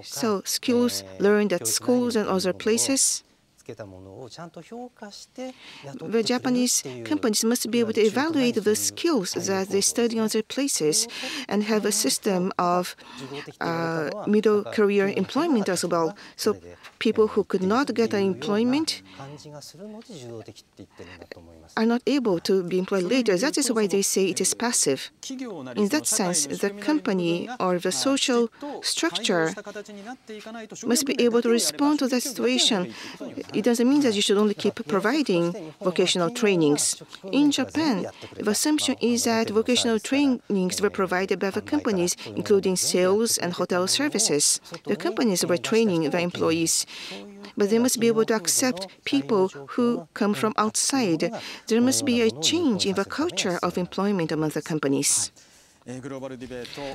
So skills learned at schools and other places, the Japanese companies must be able to evaluate the skills that they study in other places and have a system of middle career employment as well. So people who could not get an employment are not able to be employed later. That is why they say it is passive. In that sense, the company or the social structure must be able to respond to that situation. It doesn't mean that you should only keep providing vocational trainings. In Japan, the assumption is that vocational trainings were provided by the companies, including sales and hotel services. The companies were training the employees, but they must be able to accept people who come from outside. There must be a change in the culture of employment among the companies.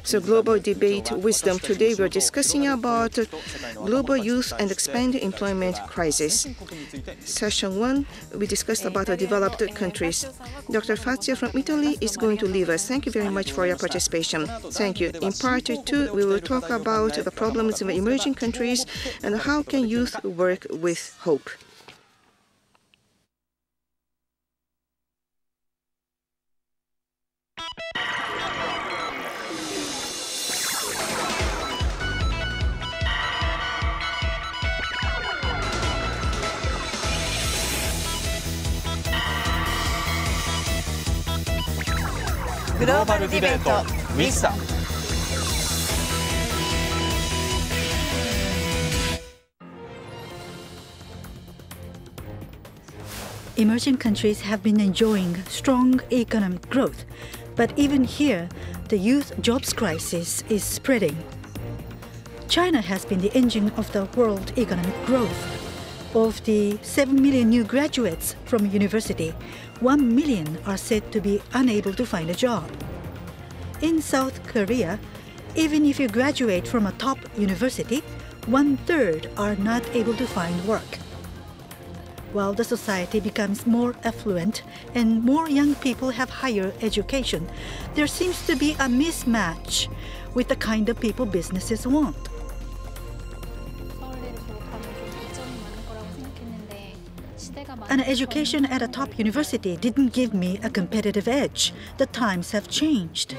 So global debate wisdom. Today we are discussing about global youth and expanding employment crisis. Session 1, we discussed about the developed countries. Dr. Fazio from Italy is going to leave us. Thank you very much for your participation. Thank you. In part 2, we will talk about the problems in the emerging countries and how can youth work with hope. Global Debate Wisdom. Emerging countries have been enjoying strong economic growth, but even here, the youth jobs crisis is spreading. China has been the engine of the world economic growth. Of the 7 million new graduates from university, 1 million are said to be unable to find a job. In South Korea, even if you graduate from a top university, 1/3 are not able to find work. While the society becomes more affluent and more young people have higher education, there seems to be a mismatch with the kind of people businesses want. An education at a top university didn't give me a competitive edge. The times have changed.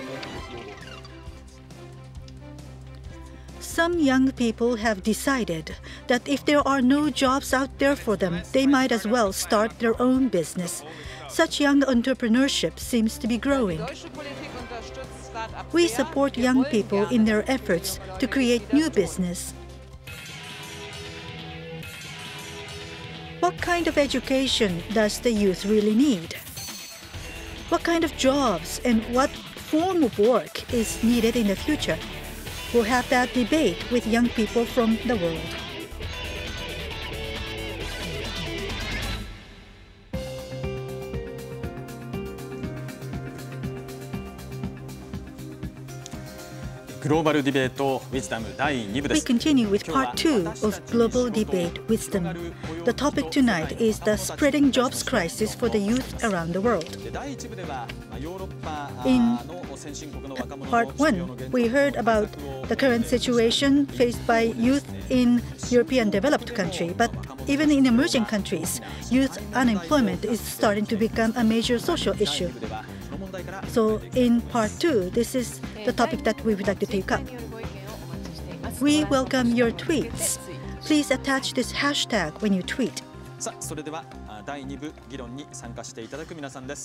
Some young people have decided that if there are no jobs out there for them, they might as well start their own business. Such young entrepreneurship seems to be growing. We support young people in their efforts to create new business. What kind of education does the youth really need? What kind of jobs and what form of work is needed in the future? We'll have that debate with young people from the world. We continue with part 2 of Global Debate Wisdom. The topic tonight is the spreading jobs crisis for the youth around the world. In part 1, we heard about the current situation faced by youth in European developed countries, but even in emerging countries, youth unemployment is starting to become a major social issue. So in part 2, this is the topic that we would like to take up. We welcome your tweets. Please attach this hashtag when you tweet.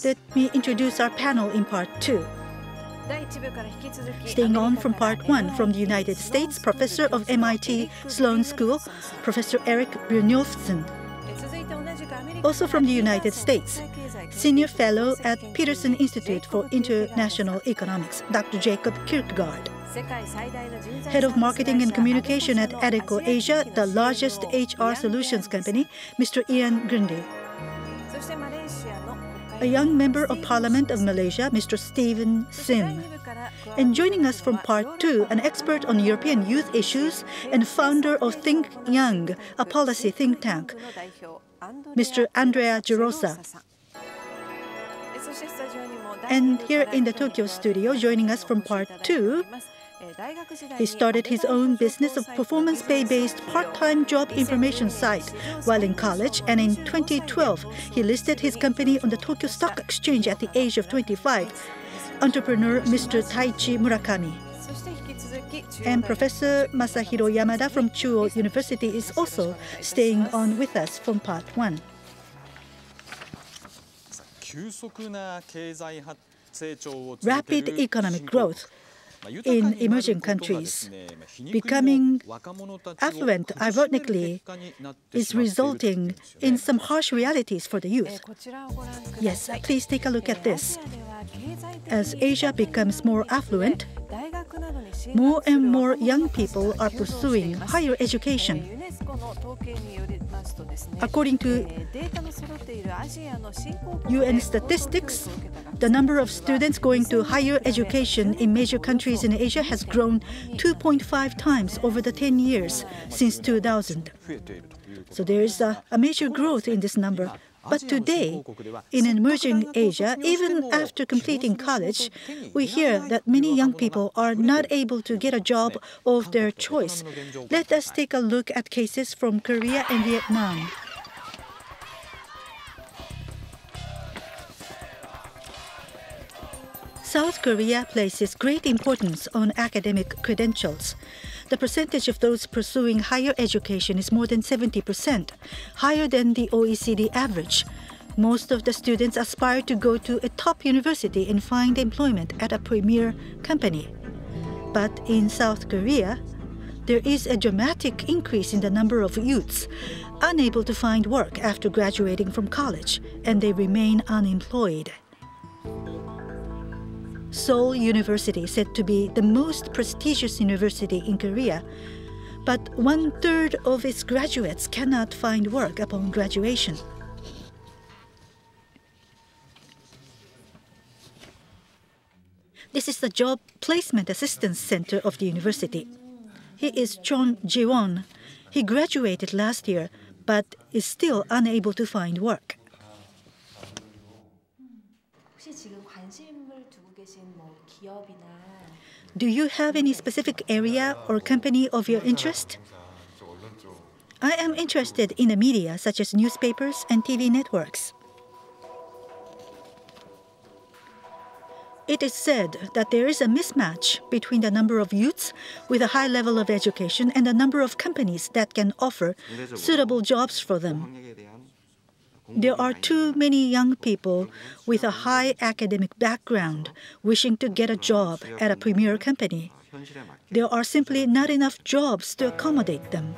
Let me introduce our panel in part 2. Staying on from part 1, from the United States, Professor of MIT Sloan School, Professor Eric Brynjolfsson. Also from the United States, Senior Fellow at Peterson Institute for International Economics, Dr. Jacob Kierkegaard. Head of Marketing and Communication at Adecco Asia, the largest HR solutions company, Mr. Ian Grundy. A young member of Parliament of Malaysia, Mr. Stephen Sim. And joining us from part 2, an expert on European youth issues and founder of Think Young, a policy think tank, Mr. Andrea Gerosa. And here in the Tokyo studio, joining us from part 2, He started his own business of performance pay-based part-time job information site while in college, and in 2012, he listed his company on the Tokyo Stock Exchange at the age of 25. Entrepreneur Mr. Taichi Murakami. And Professor Masahiro Yamada from Chuo University is also staying on with us from part 1. Rapid economic growth in emerging countries, becoming affluent, ironically, is resulting in some harsh realities for the youth. Yes, please take a look at this. As Asia becomes more affluent, more and more young people are pursuing higher education. According to UN statistics, the number of students going to higher education in major countries in Asia has grown 2.5 times over the 10 years since 2000. So there is a major growth in this number. But today, in emerging Asia, even after completing college, we hear that many young people are not able to get a job of their choice. Let us take a look at cases from Korea and Vietnam. South Korea places great importance on academic credentials. The percentage of those pursuing higher education is more than 70%, higher than the OECD average. Most of the students aspire to go to a top university and find employment at a premier company. But in South Korea, there is a dramatic increase in the number of youths unable to find work after graduating from college, and they remain unemployed. Seoul University is said to be the most prestigious university in Korea, but 1/3 of its graduates cannot find work upon graduation. This is the Job Placement Assistance Center of the university. He is Chon Ji-won. He graduated last year, but is still unable to find work. Do you have any specific area or company of your interest? I am interested in the media, such as newspapers and TV networks. It is said that there is a mismatch between the number of youths with a high level of education and the number of companies that can offer suitable jobs for them. There are too many young people with a high academic background wishing to get a job at a premier company. There are simply not enough jobs to accommodate them.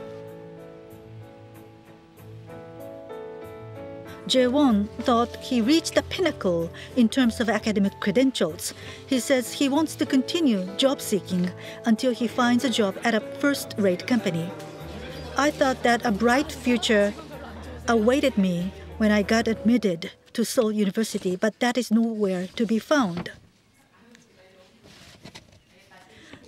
Jae-won thought he reached the pinnacle in terms of academic credentials. He says he wants to continue job seeking until he finds a job at a first-rate company. I thought that a bright future awaited me when I got admitted to Seoul University, but that is nowhere to be found.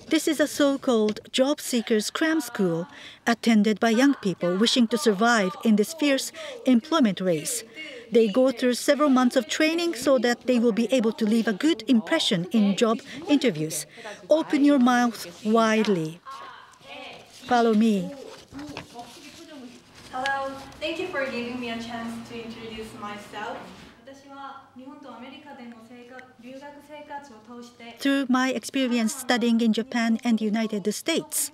This is a so-called job seekers cram school attended by young people wishing to survive in this fierce employment race. They go through several months of training so that they will be able to leave a good impression in job interviews. Open your mouth widely. Follow me. Hello, thank you for giving me a chance to introduce myself. Through my experience studying in Japan and the United States,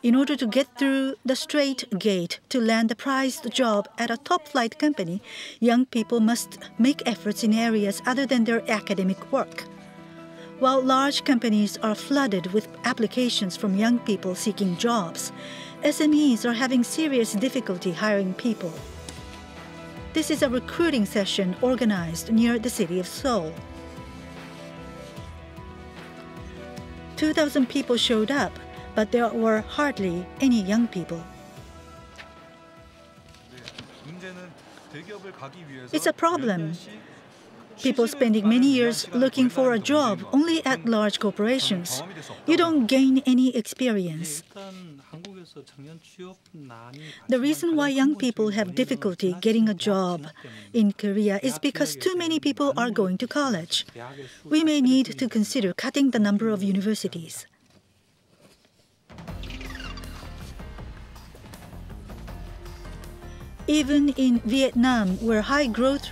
in order to get through the straight gate to land a prized job at a top-flight company, young people must make efforts in areas other than their academic work. While large companies are flooded with applications from young people seeking jobs, SMEs are having serious difficulty hiring people. This is a recruiting session organized near the city of Seoul. 2,000 people showed up, but there were hardly any young people. It's a problem. People spending many years looking for a job only at large corporations. You don't gain any experience. The reason why young people have difficulty getting a job in Korea is because too many people are going to college. We may need to consider cutting the number of universities. Even in Vietnam, where high growth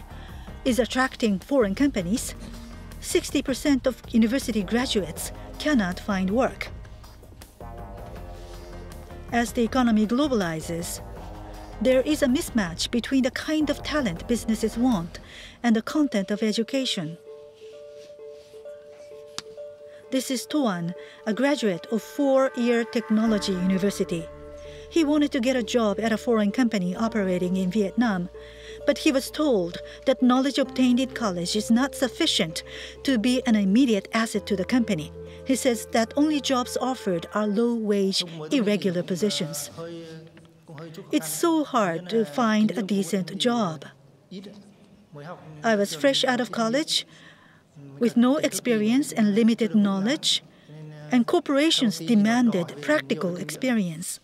is attracting foreign companies, 60% of university graduates cannot find work. As the economy globalizes, there is a mismatch between the kind of talent businesses want and the content of education. This is Toan, a graduate of four-year technology university. He wanted to get a job at a foreign company operating in Vietnam, but he was told that knowledge obtained in college is not sufficient to be an immediate asset to the company. He says that only jobs offered are low-wage, irregular positions. It's so hard to find a decent job. I was fresh out of college, with no experience and limited knowledge, and corporations demanded practical experience.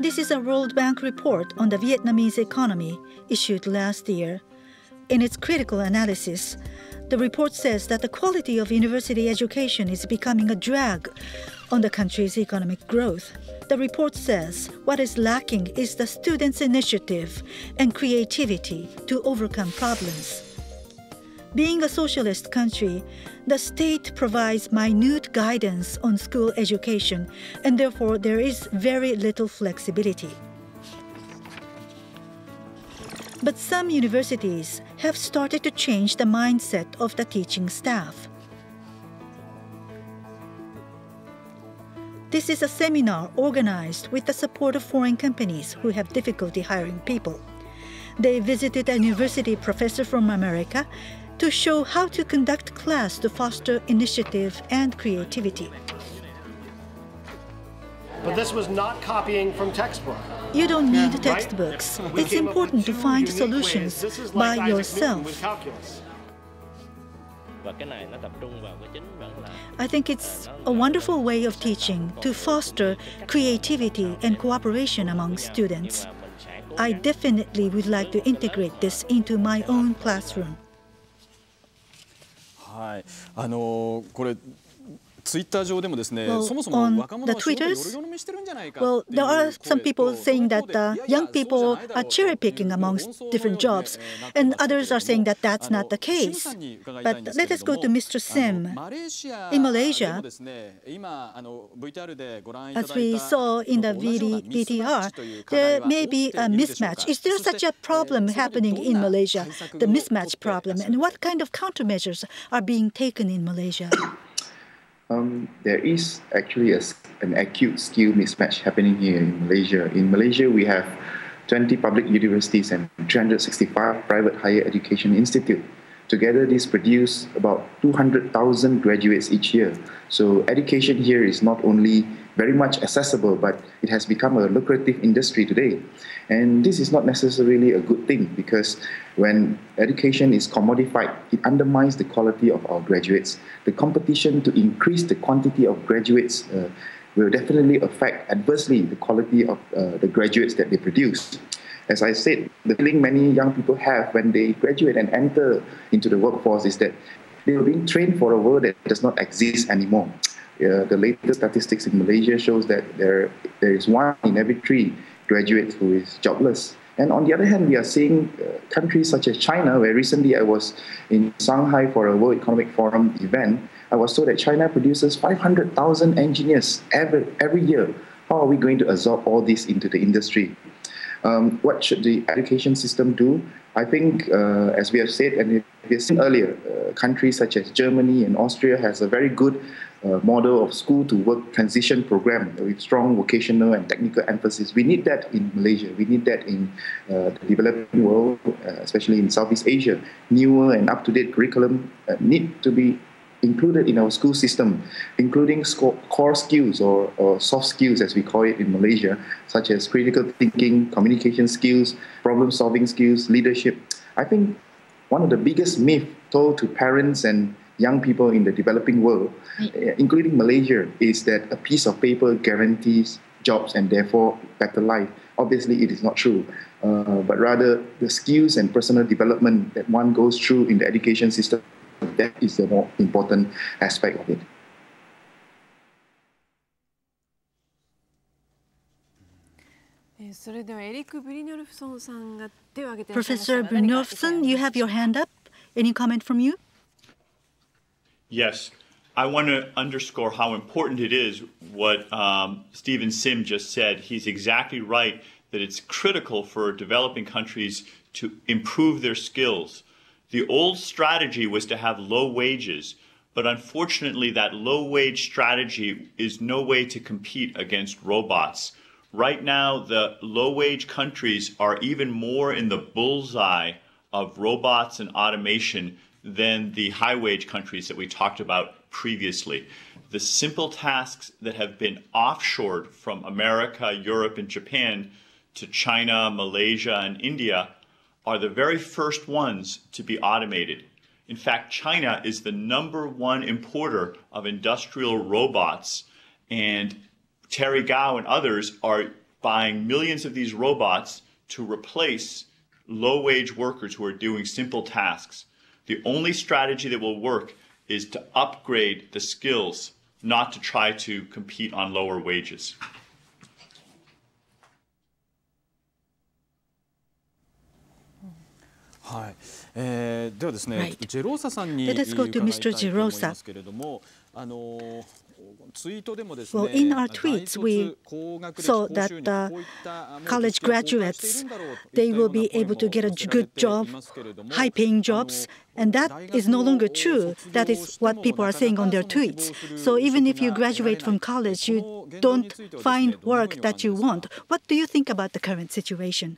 This is a World Bank report on the Vietnamese economy issued last year. In its critical analysis, the report says that the quality of university education is becoming a drag on the country's economic growth. The report says what is lacking is the students' initiative and creativity to overcome problems. Being a socialist country, the state provides minute guidance on school education, and therefore there is very little flexibility. But some universities have started to change the mindset of the teaching staff. This is a seminar organized with the support of foreign companies who have difficulty hiring people. They visited a university professor from America to show how to conduct class to foster initiative and creativity. But this was not copying from textbook. You don't need textbooks. It's important to find solutions by yourself. I think it's a wonderful way of teaching to foster creativity and cooperation among students. I definitely would like to integrate this into my own classroom. これツイッター上でもですね、そもそも若者は仕事をよろよろめしてるんじゃないか。Well, there are some people saying that young people are cherry picking amongst different jobs, and others are saying that that's not the case. But let us go to Mr. Sim. In Malaysia, as we saw in the VTR, there may be a mismatch. Is there such a problem happening in Malaysia, the mismatch problem, and what kind of countermeasures are being taken in Malaysia? There is actually an acute skill mismatch happening here in Malaysia. In Malaysia, we have 20 public universities and 365 private higher education institutes. Together, these produce about 200,000 graduates each year. So education here is not only very much accessible, but it has become a lucrative industry today. And this is not necessarily a good thing, because when education is commodified, it undermines the quality of our graduates. The competition to increase the quantity of graduates will definitely affect adversely the quality of the graduates that they produce. As I said, the feeling many young people have when they graduate and enter into the workforce is that they are being trained for a world that does not exist anymore. The latest statistics in Malaysia shows that there is 1 in every 3 graduates who is jobless. And on the other hand, we are seeing countries such as China, where recently I was in Shanghai for a World Economic Forum event. I was told that China produces 500,000 engineers every year. How are we going to absorb all this into the industry? What should the education system do? I think, as we have said and we have seen earlier, countries such as Germany and Austria has a very good model of school-to-work transition program with strong vocational and technical emphasis. We need that in Malaysia. We need that in the developing world, especially in Southeast Asia. Newer and up-to-date curriculum need to be included in our school system, including core skills or soft skills, as we call it in Malaysia, such as critical thinking, communication skills, problem-solving skills, leadership. I think one of the biggest myths told to parents and young people in the developing world, including Malaysia, is that a piece of paper guarantees jobs and therefore better life. Obviously, it is not true, but rather the skills and personal development that one goes through in the education system, that is the more important aspect of it. Professor Brynjolfsson, you have your hand up. Any comment from you? Yes. I want to underscore how important it is what Stephen Sim just said. He's exactly right that it's critical for developing countries to improve their skills. The old strategy was to have low wages, but unfortunately that low-wage strategy is no way to compete against robots. Right now, the low-wage countries are even more in the bullseye of robots and automation than the high-wage countries that we talked about previously. The simple tasks that have been offshored from America, Europe, and Japan to China, Malaysia, and India are the very first ones to be automated. In fact, China is the #1 importer of industrial robots, and Terry Gou and others are buying millions of these robots to replace low-wage workers who are doing simple tasks. The only strategy that will work is to upgrade the skills, not to try to compete on lower wages. Let us go to Mr. Gerosa. Well, in our tweets, we saw that college graduates, they will be able to get a good job, high-paying jobs, and that is no longer true. That is what people are saying on their tweets. So even if you graduate from college, you don't find work that you want. What do you think about the current situation?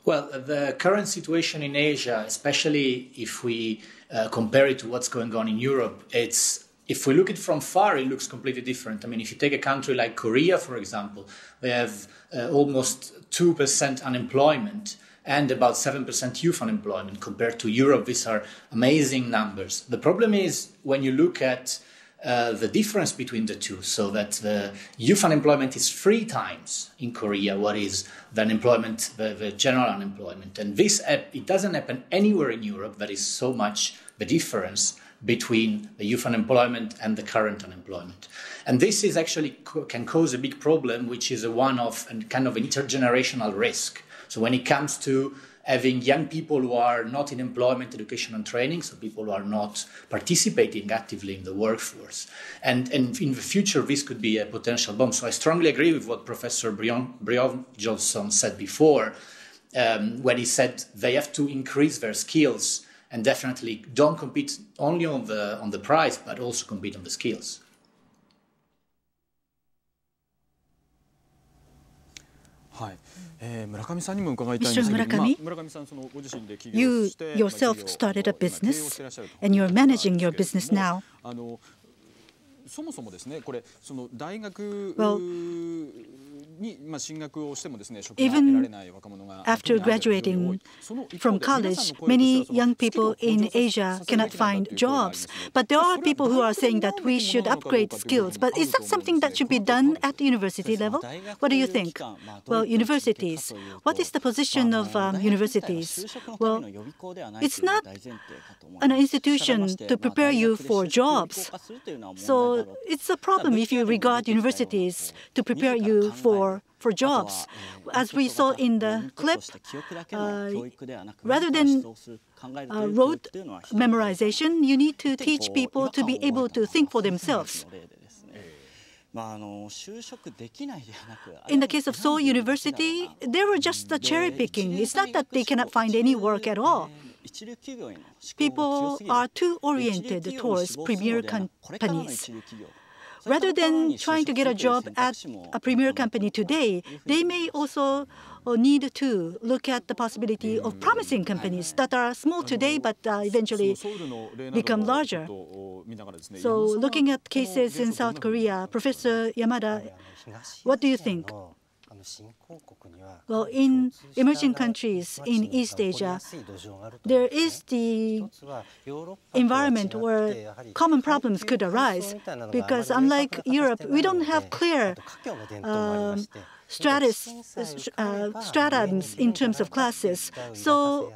Well, the current situation in Asia, especially if we compare it to what's going on in Europe, if we look at it from far, it looks completely different. I mean, if you take a country like Korea, for example, they have almost 2% unemployment and about 7% youth unemployment. Compared to Europe, these are amazing numbers. The problem is when you look at the difference between the two, so that the youth unemployment is 3 times in Korea what is the unemployment, the general unemployment. And this, it doesn't happen anywhere in Europe. That is so much the difference between the youth unemployment and the current unemployment. And this is actually can cause a big problem, which is one of kind of an intergenerational risk. So when it comes to having young people who are not in employment, education, and training, so people who are not participating actively in the workforce. And in the future, this could be a potential bomb. So I strongly agree with what Professor Brynjolfsson said before, when he said they have to increase their skills and definitely don't compete only on the price, but also compete on the skills. Mr. Murakami, you yourself started a business and you're managing your business now. Well, even after graduating from college, many young people in Asia cannot find jobs. But there are people who are saying that we should upgrade skills. But is that something that should be done at the university level? What do you think? Well, universities. What is the position of universities? Well, it's not an institution to prepare you for jobs. So it's a problem if you regard universities to prepare you for jobs. As we saw in the clip, rather than rote memorization, you need to teach people to be able to think for themselves. In the case of Seoul University, they were just cherry picking. It's not that they cannot find any work at all. People are too oriented towards premier companies. Rather than trying to get a job at a premier company today, they may also need to look at the possibility of promising companies that are small today but eventually become larger. So looking at cases in South Korea, Professor Yamada, what do you think? Well, in emerging countries in East Asia, there is the environment where common problems could arise because unlike Europe, we don't have clear stratums in terms of classes. So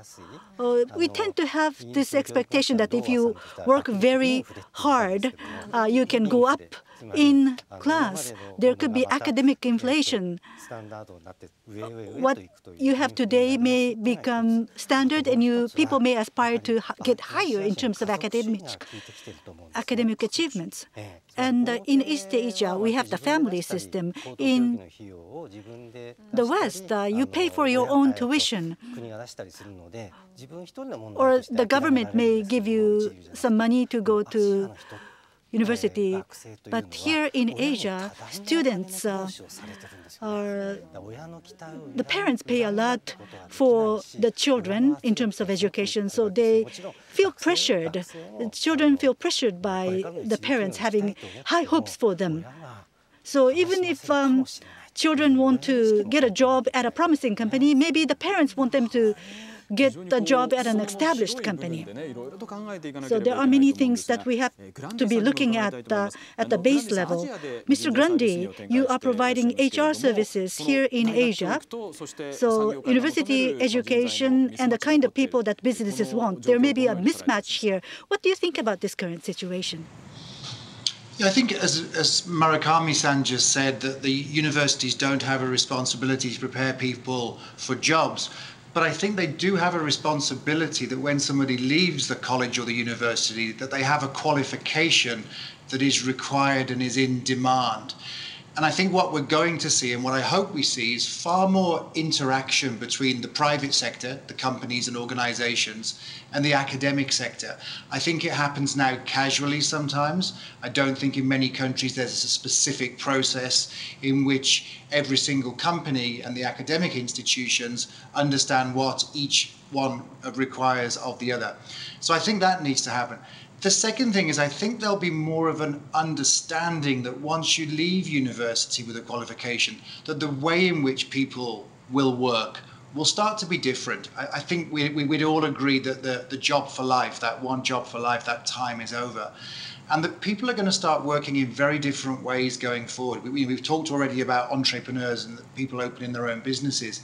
we tend to have this expectation that if you work very hard, you can go up in class. There could be academic inflation. What you have today may become standard, and people may aspire to get higher in terms of academic achievements. And in East Asia, we have the family system. In the West, you pay for your own tuition, or the government may give you some money to go to university. But here in Asia, students the parents pay a lot for the children in terms of education, so they feel pressured. The children feel pressured by the parents having high hopes for them. So even if children want to get a job at a promising company, maybe the parents want them to get a job at an established company. So there are many things that we have to be looking at the base level. Mr. Grundy, you are providing HR services here in Asia. So university education and the kind of people that businesses want, there may be a mismatch here. What do you think about this current situation? Yeah, I think as Murakami-san just said, that the universities don't have a responsibility to prepare people for jobs. But I think they do have a responsibility that when somebody leaves the college or the university, that they have a qualification that is required and is in demand. And I think what we're going to see, and what I hope we see, is far more interaction between the private sector, the companies and organizations, and the academic sector. I think it happens now casually sometimes. I don't think in many countries there's a specific process in which every single company and the academic institutions understand what each one requires of the other. So I think that needs to happen. The second thing is I think there'll be more of an understanding that once you leave university with a qualification, that the way in which people will work will start to be different. I think we'd all agree that the job for life, that one job for life, that time is over. And that people are going to start working in very different ways going forward. We've talked already about entrepreneurs and people opening their own businesses,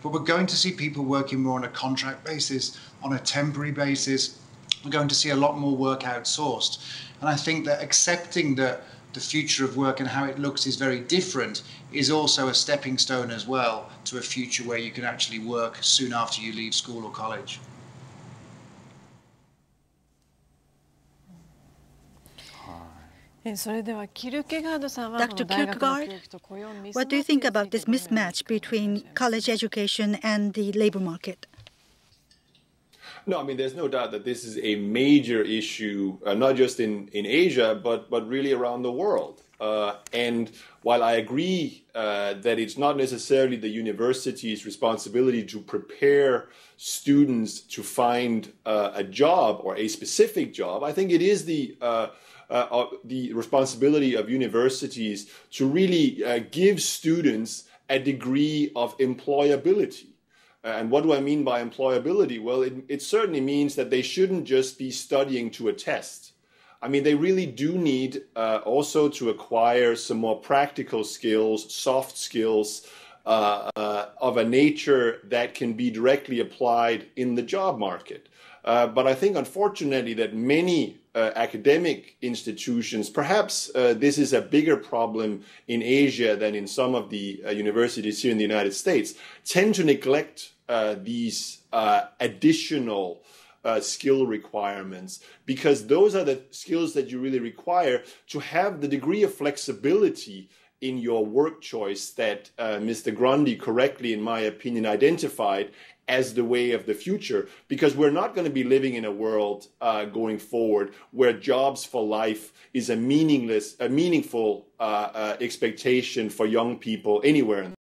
but we're going to see people working more on a contract basis, on a temporary basis. We're going to see a lot more work outsourced. And I think that accepting that the future of work and how it looks is very different is also a stepping stone as well to a future where you can actually work soon after you leave school or college. Dr. Kierkegaard, what do you think about this mismatch between college education and the labor market? No, I mean, there's no doubt that this is a major issue, not just in Asia, but really around the world. And while I agree that it's not necessarily the university's responsibility to prepare students to find a job or a specific job, I think it is the responsibility of universities to really give students a degree of employability. And what do I mean by employability? Well, it certainly means that they shouldn't just be studying to a test. I mean, they really do need also to acquire some more practical skills, soft skills of a nature that can be directly applied in the job market. But I think, unfortunately, that many academic institutions, perhaps this is a bigger problem in Asia than in some of the universities here in the United States, tend to neglect these additional skill requirements, because those are the skills that you really require to have the degree of flexibility in your work choice that Mr. Grundy correctly, in my opinion, identified as the way of the future, because we're not going to be living in a world going forward where jobs for life is a meaningful expectation for young people anywhere in